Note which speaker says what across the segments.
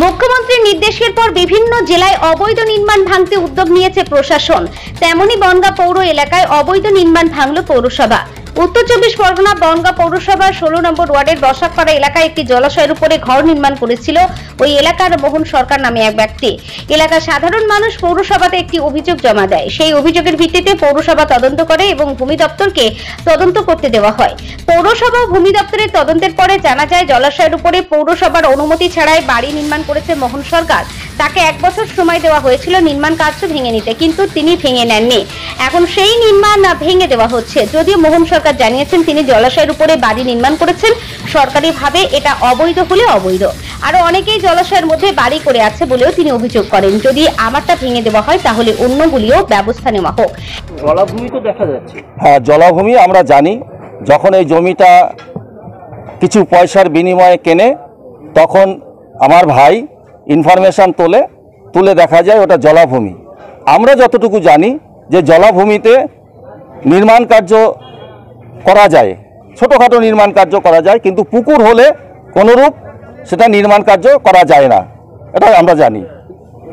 Speaker 1: মুখ্যমন্ত্রীর নির্দেশের পর বিভিন্ন জেলায় অবৈধ নির্মাণ ভাঙতে উদ্যোগ নিয়েছে প্রশাসন। তেমনি বনগাঁ পৌর এলাকায় অবৈধ নির্মাণ ভাঙল পৌরসভা। উত্তর 24 পরগনা বনগাঁ পৌরসভার 16 নম্বর ওয়ার্ডের বসাকপাড়া এলাকায় একটি জলাশয়ের উপরে ঘর নির্মাণ করেছিল ওই এলাকার মোহন সরকার নামে এক ব্যক্তি। এলাকার সাধারণ মানুষ পৌরসভাতে একটি অভিযোগ জমা দেয়। সেই অভিযোগের ভিত্তিতে পৌরসভা তদন্ত করে এবং ভূমি দপ্তরকে তদন্ত করতে দেওয়া হয়। পৌরসভা ও ভূমি দপ্তরের তদন্তের পরে জানা যায় জলাশয়ের উপরে পৌরসভার অনুমতি ছাড়াই বাড়ি নির্মাণ করেছে মোহন সরকার। তাকে 1 বছর সময় দেওয়া হয়েছিল নির্মাণ কার্য ভেঙে নিতে, কিন্তু তিনি ভেঙে নেননি। এখন সেই নির্মাণ ভেঙে দেওয়া হচ্ছে। যদিও মোহন সরকার জানিয়েছেন তিনি জলাশয়ের উপরে বাড়ি নির্মাণ করেছেন, সরকারিভাবে এটা অবৈধ হলে অবৈধ। আরো অনেকেই জলাশয়ের মধ্যে বাড়ি করে আছে বলেও তিনি অভিযোগ করেন। যদি আমারটা ভেঙে দেওয়া হয় তাহলে অন্যগুলিও ব্যবস্থা নেওয়া হোক।
Speaker 2: জলাভূমি তো দেখা যাচ্ছে।
Speaker 3: হ্যাঁ, জলাভূমি আমরা জানি। যখন এই জমিটা কিছু পয়সার বিনিময়ে কেনে তখন আমার ভাই ইনফরমেশন তুলে দেখা যায় ওটা জলাভূমি। আমরা যতটুকু জানি যে জলাভূমিতে নির্মাণ কার্য করা যায়, ছোটোখাটো নির্মাণ কার্য করা যায়, কিন্তু পুকুর হলে কোনোরূপ সেটা নির্মাণ কার্য করা যায় না, এটা আমরা জানি।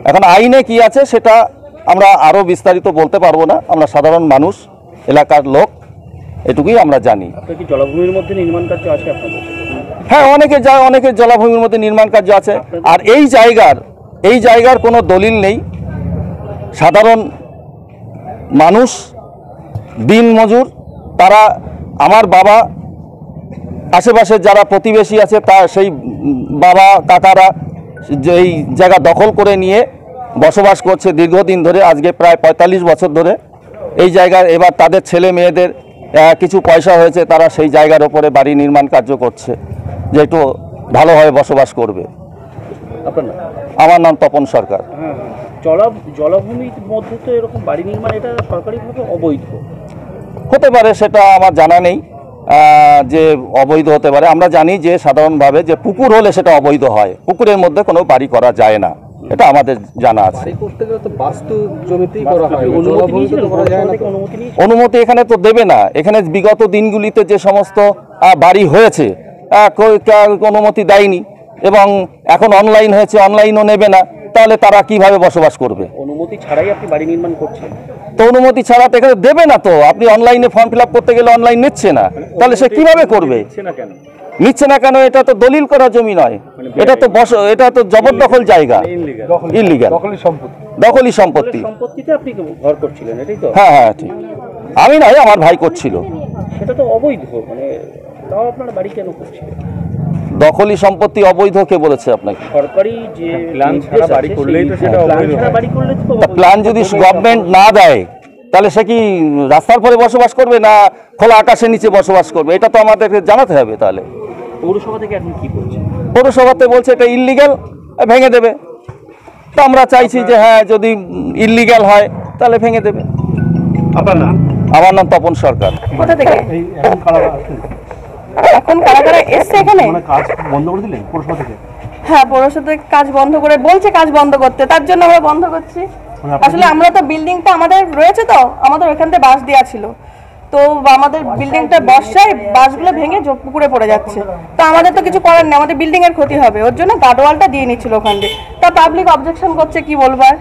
Speaker 3: এখন আইনে কি আছে সেটা আমরা আরও বিস্তারিত বলতে পারবো না, আমরা সাধারণ মানুষ, এলাকার লোক, এটুকুই আমরা জানি।
Speaker 2: কি জলাভূমির মধ্যে নির্মাণ কার্য আছে আপনাদের?
Speaker 3: হ্যাঁ, অনেকের জলাভূমির মধ্যে নির্মাণ কার্য আছে। আর এই জায়গার কোনো দলিল নেই। সাধারণ মানুষ, দিনমজুর, তারা, আমার বাবা, আশেপাশের যারা প্রতিবেশী আছে তা সেই বাবা কাকারা এই জায়গা দখল করে নিয়ে বসবাস করছে দীর্ঘদিন ধরে, আজকে প্রায় 45 বছর ধরে এই জায়গায়। এবার তাদের ছেলে মেয়েদের কিছু পয়সা হয়েছে, তারা সেই জায়গার ওপরে বাড়ি নির্মাণ কার্য করছে যে একটু ভালোভাবে বসবাস করবে। আমার নাম তপন সরকার।
Speaker 2: জলাভূমির মধ্যে তো এরকম বাড়ি নির্মাণ, এটা সরকারিভাবে অবৈধ
Speaker 3: হতে পারে, সেটা আমার জানা নেই যে অবৈধ হতে পারে। আমরা জানি যে সাধারণভাবে যে পুকুর হলে সেটা অবৈধ হয়, পুকুরের মধ্যে কোনো বাড়ি করা যায় না, এটা আমাদের জানা আছে। অনুমতি এখানে তো দেবে না। এখানে বিগত দিনগুলিতে যে সমস্ত বাড়ি হয়েছে অনুমতি দেয়নি, এবং এখন অনলাইন হয়েছে, অনলাইনও নেবে না, তাহলে তারা কিভাবে বসবাস করবে?
Speaker 2: অনুমতি ছাড়াই আপনি বাড়ি নির্মাণ করছেন
Speaker 3: তো অনুমতি ছাড়া তো এখানে দেবে না। তো আপনি অনলাইনে ফর্ম ফিল আপ করতে গেলে অনলাইন নিচ্ছে না, তাহলে সে কিভাবে করবে? নিচ্ছে না কেন? এটা তো দলিল করা জমি নয়, এটা তো জবরদখল জায়গা, ইলিগাল দখলি সম্পত্তি।
Speaker 2: আপনি ঘর করছিলেন, এটাই তো?
Speaker 3: হ্যাঁ হ্যাঁ, ঠিক। আমি নয়, আমার ভাই করছিল।
Speaker 2: সেটা তো অবৈধ, মানে তাও আপনার বাড়ি কেন করছিলেন?
Speaker 3: দখলি সম্পত্তি অবৈধ কে বলেছে আপনাকে?
Speaker 2: সরকারি যে প্ল্যান ছাড়া বাড়ি করলেই তো সেটা অবৈধ।
Speaker 3: প্ল্যান যদি গভর্নমেন্ট না দেয় তাহলে সে কি রাস্তার পরে বসবাস করবে না খোলা আকাশের নিচে বসবাস করবে? এটা তো আমাদেরকে জানাতে হবে। তাহলে
Speaker 2: পৌরসভা থেকে আপনি কি করছেন?
Speaker 3: পৌরসভাতে বলছে এটা ইললিগ্যাল, ভেঙে দেবে। তো আমরা চাইছি যে হ্যাঁ, যদি ইললিগ্যাল হয় তাহলে ভেঙে দেবে।
Speaker 2: আপনার নাম?
Speaker 3: আমার নাম তপন সরকার।
Speaker 4: কোথা থেকে? এখন কারা এসছে এখানে?
Speaker 2: কাজ বন্ধ করে দিলেন পৌরসভা থেকে?
Speaker 4: হ্যাঁ, পৌরসভা থেকে কাজ বন্ধ করে বলছে কাজ বন্ধ করতে, তার জন্য আমরা বন্ধ করছি। আসলে আমরা তো বিল্ডিংটা আমাদের রয়েছে, তো আমাদের ওইখান থেকে বাঁশ দেওয়া ছিল, তো আমাদের বিল্ডিংটা বর্ষায় বাঁশগুলো ভেঙে পুকুরে পড়ে যাচ্ছে। তো আমাদের তো কিছু করার নেই, আমাদের বিল্ডিং এর ক্ষতি হবে, ওর জন্য গার্ডওয়ালটা দিয়ে নিচ্ছিল ওখান দিয়ে। তা পাবলিক অবজেকশন করছে, কি বলবো আর।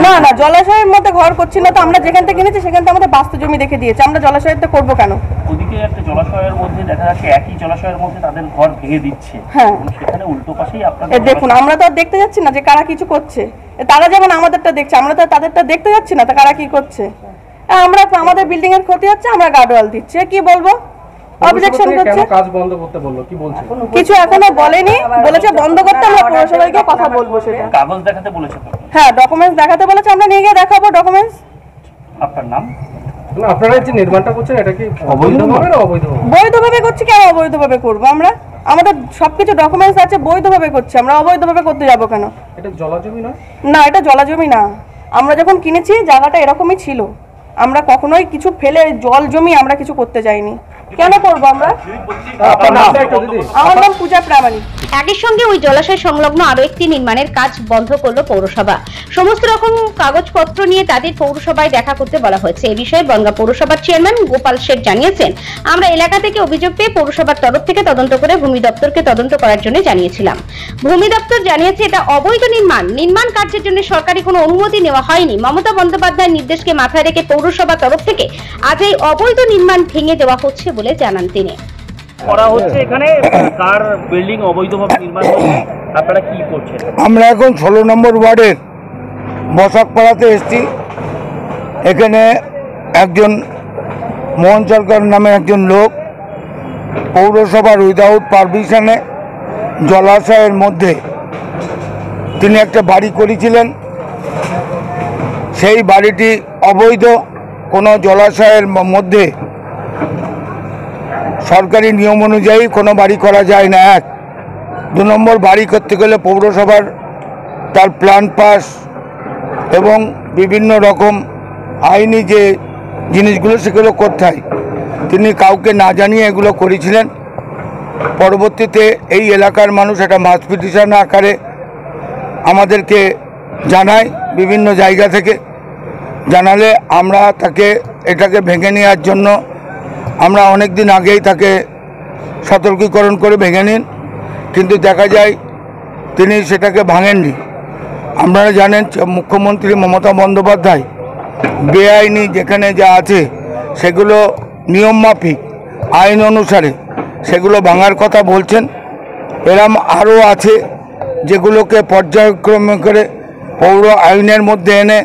Speaker 4: না না, জলাশয়ের মধ্যে ঘর করছি না তো। আমরা যেখান থেকে কিনেছি সেখান থেকে আমাদের বাস্তু জমি দেখে দিয়েছে, আমরা জলাশয়তে করবো কেন?
Speaker 2: ওদিকে একটা জলাশয়ের মধ্যে দেখা যাচ্ছে একই জলাশয়ের মধ্যে তাদের ঘর ভেঙে দিচ্ছে।
Speaker 4: হ্যাঁ,
Speaker 2: সেখানে উল্টো পাশেই আপনারা
Speaker 4: দেখুন, আমরা তো আর দেখতে যাচ্ছি না যে কারা কিছু করছে। তারা যেমন আমাদেরটা দেখছে, আমরা তো তাদেরটা দেখতে যাচ্ছি না, তা কারা কি করছে। আমরা আমাদের বিল্ডিং এর ক্ষতি হচ্ছে, আমরা গার্ডওয়াল দিচ্ছি, কি বলবো? অবজেকশন করছে।
Speaker 5: কাজ বন্ধ করতে বললো, কি বলছে?
Speaker 4: কিছু এখনো বলেনি, বলেছে বন্ধ করতে। আমরা পৌরসভায় গিয়ে কথা বলবো সেটা।
Speaker 2: কাগজ দেখাতে বলেছে?
Speaker 4: হ্যাঁ, ডকুমেন্টস দেখাতে বলেছে, আমরা নিয়ে গিয়ে দেখাবো ডকুমেন্টস।
Speaker 2: আপনার নাম?
Speaker 5: আপনারা যে নির্মাণটা করছেন এটা কি অবৈধভাবে না অবৈধভাবে?
Speaker 4: বৈধভাবে করছি। কেন অবৈধভাবে করবো? আমরা আমাদের সবকিছু ডকুমেন্টস আছে, বৈধভাবে করছি। আমরা অবৈধভাবে করতে যাবো কেন?
Speaker 5: এটা জলাজমি নয়?
Speaker 4: না, এটা জলাজমি না। আমরা যখন কিনেছি জায়গাটা এরকমই ছিল, আমরা কখনোই কিছু ফেলে জল জমি আমরা কিছু করতে যাইনি। কেন করবো আমরা?
Speaker 5: আপনার নাম?
Speaker 4: আমার নাম পূজা প্রামাণিক।
Speaker 1: একই সঙ্গে ওই জলাশয় সংলগ্ন আরো একটি নির্মাণের কাজ বন্ধ করলো পৌরসভা। সমস্ত রকম কাগজপত্র নিয়ে তাদের পৌরসভায় দেখা করতে বলা হয়েছে। এই বিষয়ে বনগাঁ পৌরসভার চেয়ারম্যান গোপাল শেঠ জানিয়েছেন, আমরা এলাকা থেকে অভিযোগ পেয়ে পৌরসভার তরফ থেকে তদন্ত করে ভূমি দপ্তরকে তদন্ত করার জন্য জানিয়েছিলাম। ভূমি দপ্তর জানিয়েছে এটা অবৈধ নির্মাণ কার্যের জন্য সরকারি কোনো অনুমতি নেওয়া হয়নি। মমতা বন্দ্যোপাধ্যায়ের নির্দেশকে মাথায় রেখে পৌরসভা তরফ থেকে আজ এই অবৈধ নির্মাণ ভেঙে দেওয়া হচ্ছে বলে জানান তিনি।
Speaker 2: করা হচ্ছে এখানে কার বিল্ডিং অবৈধভাবে নির্মাণ হচ্ছে, আপনারা কি করছেন?
Speaker 6: আমরা এখন 16 নম্বর ওয়ার্ডের বসাকপাড়াতে এসেছি। এখানে একজন মোহন সরকার নামে একজন লোক পৌরসভার উইদাউট পারমিশনে জলাশয়ের মধ্যে তিনি একটা বাড়ি করেছিলেন। সেই বাড়িটি অবৈধ। কোনো জলাশয়ের মধ্যে সরকারি নিয়ম অনুযায়ী কোনো বাড়ি করা যায় না। 1 2 নম্বর বাড়ি করতে গেলে পৌরসভার তার প্ল্যান পাস এবং বিভিন্ন রকম আইনি যে জিনিসগুলো সেগুলো করতে হয়। তিনি কাউকে না জানিয়ে এগুলো করেছিলেন। পরবর্তীতে এই এলাকার মানুষ একটা মাস পিটিশন আকারে আমাদেরকে জানায়, বিভিন্ন জায়গা থেকে জানালে আমরা তাকে এটাকে ভেঙে নেওয়ার জন্য আমরা অনেক দিন আগেই তাকে সতর্কীকরণ করে ভেঙে নিন, কিন্তু দেখা যায় তিনি সেটাকে ভাঙেননি। আপনারা জানেন মুখ্যমন্ত্রী মমতা বন্দ্যোপাধ্যায় বেআইনি যেখানে যা আছে সেগুলো নিয়ম মাফিক আইন অনুসারে সেগুলো ভাঙার কথা বলছেন। এরম আরও আছে যেগুলোকে পর্যায়ক্রমে করে পৌর আইনের মধ্যে এনে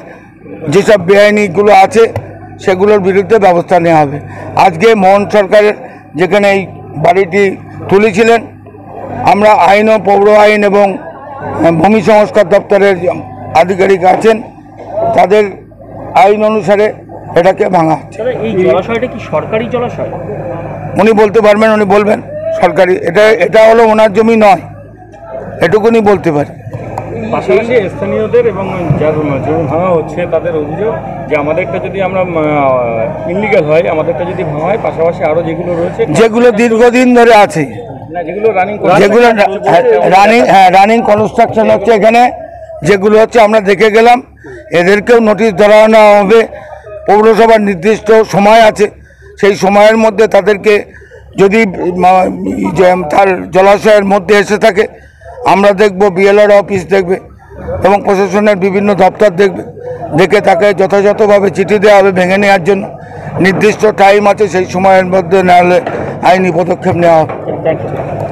Speaker 6: যেসব বেআইনিগুলো আছে সেগুলোর বিরুদ্ধে ব্যবস্থা নেওয়া হবে। আজকে মোহন সরকারের যেখানে এই বাড়িটি তুলেছিলেন, আমরা আইন ও পৌর আইন এবং ভূমি সংস্কার দপ্তরের আধিকারিক আছেন, তাদের আইন অনুসারে এটাকে ভাঙা হচ্ছে।
Speaker 2: এই জলাশয়টা কি সরকারি জলাশয়?
Speaker 6: উনি বলতে পারবেন, উনি বলবেন সরকারি। এটা হলো ওনার জমি নয়, এটুকুনি বলতে পারি।
Speaker 5: পাশাপাশি স্থানীয়দের এবং যারা জমি ভাঙা হচ্ছে তাদের অভিযোগ যে আমাদেরটা যদি আমরা ইনলিগাল হয়, আমাদেরটা যদি ভাঙা হয়, পাশাপাশি আরও যেগুলো রয়েছে
Speaker 6: যেগুলো দীর্ঘদিন ধরে আছে,
Speaker 5: যেগুলো
Speaker 6: যেগুলো রানিং কনস্ট্রাকশন হচ্ছে এখানে, যেগুলো হচ্ছে আমরা দেখে গেলাম। এদেরকেও নোটিশ ধরানো হবে। পৌরসভার নির্দিষ্ট সময় আছে, সেই সময়ের মধ্যে তাদেরকে যদি তার জলাশয়ের মধ্যে এসে থাকে আমরা দেখব, বিএলআর অফিস দেখবে এবং প্রশাসনের বিভিন্ন দপ্তর দেখবে, দেখে তাকে যথাযথভাবে চিঠি দেওয়া হবে ভেঙে নেওয়ার জন্য। নির্দিষ্ট টাইম আছে, সেই সময়ের মধ্যে না হলে আইনি পদক্ষেপ নেওয়া হবে।